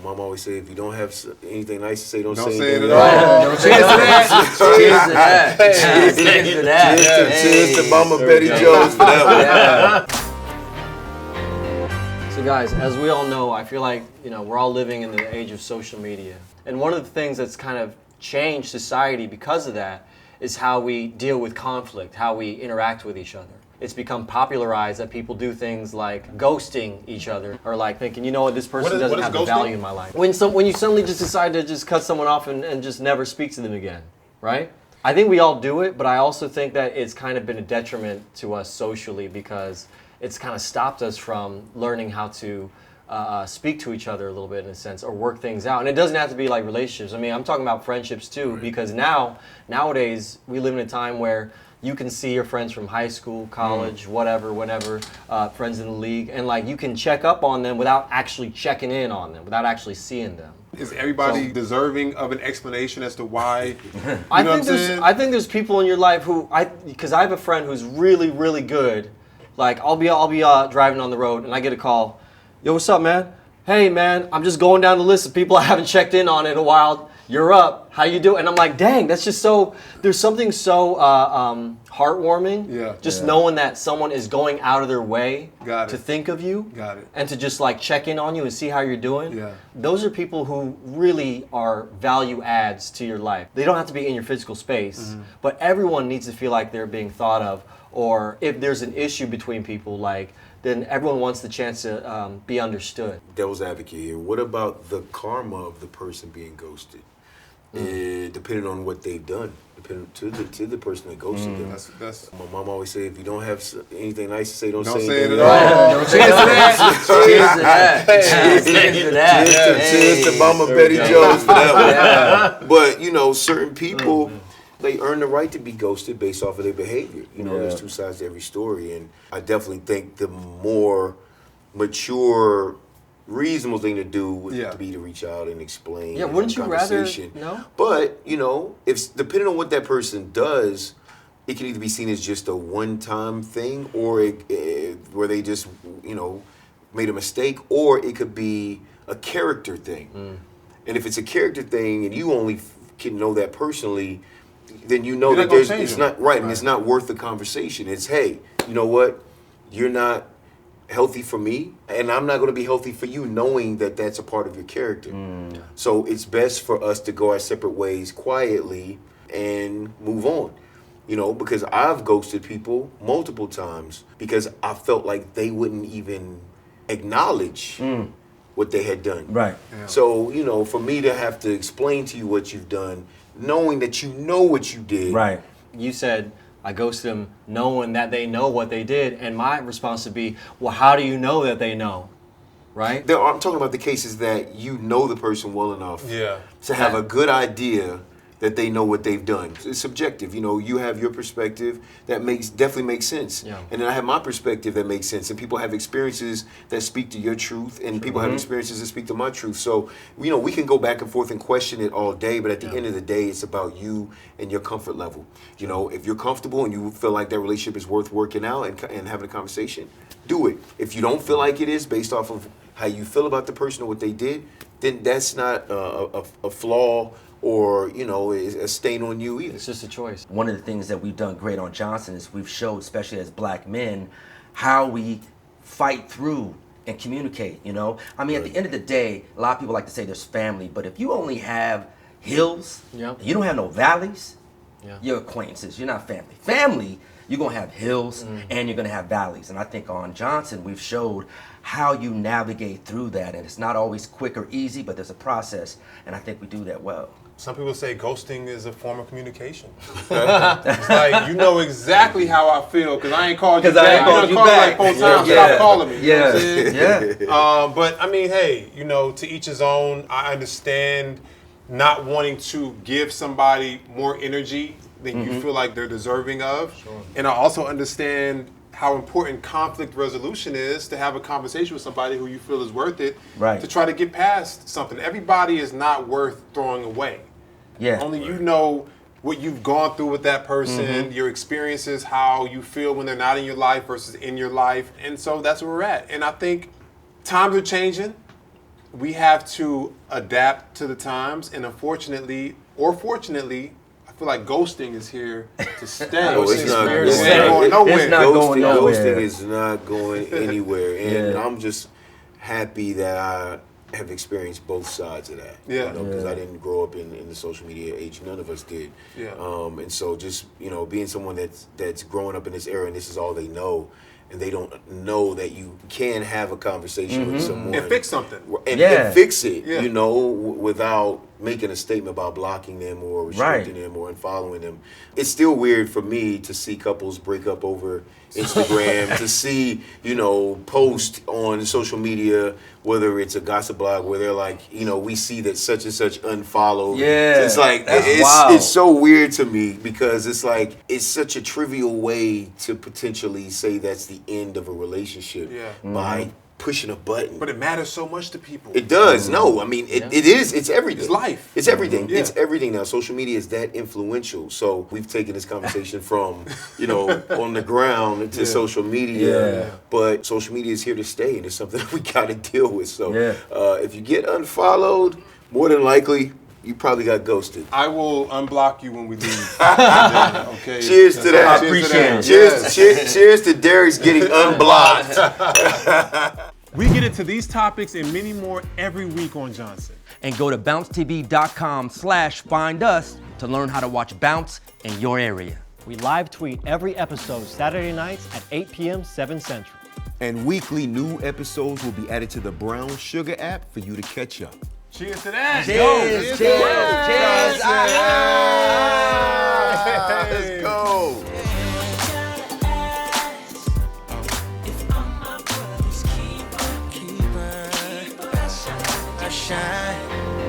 mom always say, if you don't have anything nice to say, don't Don't say say it anything at all. all. Cheers to that. Cheers to that. Cheers to that. Cheers to Mama Betty Jones for that one. So guys, as we all know, I feel like, we're all living in the age of social media. And one of the things that's kind of changed society because of that is how we deal with conflict, how we interact with each other. It's become popularized that people do things like ghosting each other, or like thinking, you know what, this person doesn't have the value in my life. When you suddenly just decide to just cut someone off and just never speak to them again, right? I think we all do it, but I also think that it's kind of been a detriment to us socially because it's kind of stopped us from learning how to speak to each other a little bit in a sense, or work things out. And it doesn't have to be like relationships. I mean, I'm talking about friendships too, right. Because nowadays we live in a time where you can see your friends from high school, college, whatever, friends in the league, and like you can check up on them without actually checking in on them, without actually seeing them. Is everybody deserving of an expation as to why? I think there's people in your life who because I have a friend who's really, really good. Like I'll be driving on the road and I get a call. Yo, what's up, man? Hey, man, I'm just going down the list of people I haven't checked in on in a while. You're up. How you doing? And I'm like, dang, that's just so. There's something so heartwarming. Yeah. Just knowing that someone is going out of their way to think of you. Got it. And to just like check in on you and see how you're doing. Yeah. Those are people who really are value adds to your life. They don't have to be in your physical space, but everyone needs to feel like they're being thought of. Or if there's an issue between people, then everyone wants the chance to be understood. Devil's advocate here. What about the karma of the person being ghosted? Depending on what they've done, depending to the person that ghosted them. That's my mom always say, if you don't have anything nice to say, don't say it at all. Cheers to that. Cheers to that. Cheers to that. Cheers to Mama Betty Jones for that one. But certain people. They earn the right to be ghosted based off of their behavior. There's two sides to every story. And I definitely think the more mature, reasonable thing to do would be to reach out and explain. Yeah, wouldn't you rather no? But, if depending on what that person does, it can either be seen as just a one-time thing or where they just, made a mistake, or it could be a character thing. And if it's a character thing and you only can know that personally, then that it's not right, and it's not worth the conversation. It's, hey, you know what? You're not healthy for me, and I'm not going to be healthy for you, knowing that that's a part of your character. So it's best for us to go our separate ways quietly and move on. Because I've ghosted people multiple times because I felt like they wouldn't even acknowledge what they had done. Right. Yeah. So, for me to have to explain to you what you've done, knowing that you know what you did. Right. You said, I ghost them knowing that they know what they did. And my response would be, well, how do you know that they know? Right? I'm talking about the cases that you know the person well enough to have a good idea that they know what they've done. It's subjective. You have your perspective that definitely makes sense. Yeah. And then I have my perspective that makes sense. And people have experiences that speak to your truth, and people have experiences that speak to my truth. So, we can go back and forth and question it all day, but at the end of the day, it's about you and your comfort level. If you're comfortable and you feel like that relationship is worth working out and having a conversation, do it. If you don't feel like it is, based off of how you feel about the person or what they did, then that's not a flaw or, a stain on you either. It's just a choice. One of the things that we've done great on Johnson is we've showed, especially as black men, how we fight through and communicate, At the end of the day, a lot of people like to say there's family, but if you only have hills, you don't have no valleys, you're acquaintances, you're not family. Family, you're going to have hills and you're going to have valleys. And I think on Johnson, we've showed how you navigate through that. And it's not always quick or easy, but there's a process. And I think we do that well. Some people say ghosting is a form of communication. It's like, you know exactly how I feel because I ain't called you back. I ain't called you like 4 times. Stop calling me. You know what I'm saying? But I mean, hey, to each his own. I understand not wanting to give somebody more energy than you feel like they're deserving of. Sure. And I also understand how important conflict resolution is, to have a conversation with somebody who you feel is worth it, to try to get past something. Everybody is not worth throwing away. Yeah. Only you know what you've gone through with that person, your experiences, how you feel when they're not in your life versus in your life. And so that's where we're at. And I think times are changing. we have to adapt to the times, and unfortunately, or fortunately, I feel like ghosting is here to stay. No, it's not. It's not going nowhere. It's not going nowhere. Ghosting is not going anywhere, and I'm just happy that I have experienced both sides of that. Yeah. Because I didn't grow up in the social media age. None of us did. Yeah. And so just being someone that's growing up in this era and this is all they know, and they don't know that you can have a conversation with someone And fix something. and fix it, Yeah. without making a statement about blocking them or restricting them or unfollowing them. It's still weird for me to see couples break up over Instagram, to see, post on social media, whether it's a gossip blog where they're like, we see that such and such unfollowed. Yeah, It's like, that's wild. it's so weird to me because it's like, it's such a trivial way to potentially say that's the end of a relationship by pushing a button. But it matters so much to people. It does. No, I mean, it is. It's everything. It's life. It's everything. Yeah. It's everything now. Social media is that influential. So we've taken this conversation from, on the ground to social media. Yeah. But social media is here to stay, and it's something that we got to deal with. So Yeah. if you get unfollowed, more than likely, you probably got ghosted. I will unblock you when we leave. Okay. Cheers to that. I appreciate Cheers, cheers to Derek's getting unblocked. We get into these topics and many more every week on Johnson. And go to bouncetv.com/find us to learn how to watch Bounce in your area. We live tweet every episode Saturday nights at 8 p.m. 7 Central. And weekly new episodes will be added to the Brown Sugar app for you to catch up. Cheers to that. Cheers, cheers, Let's go. Shine.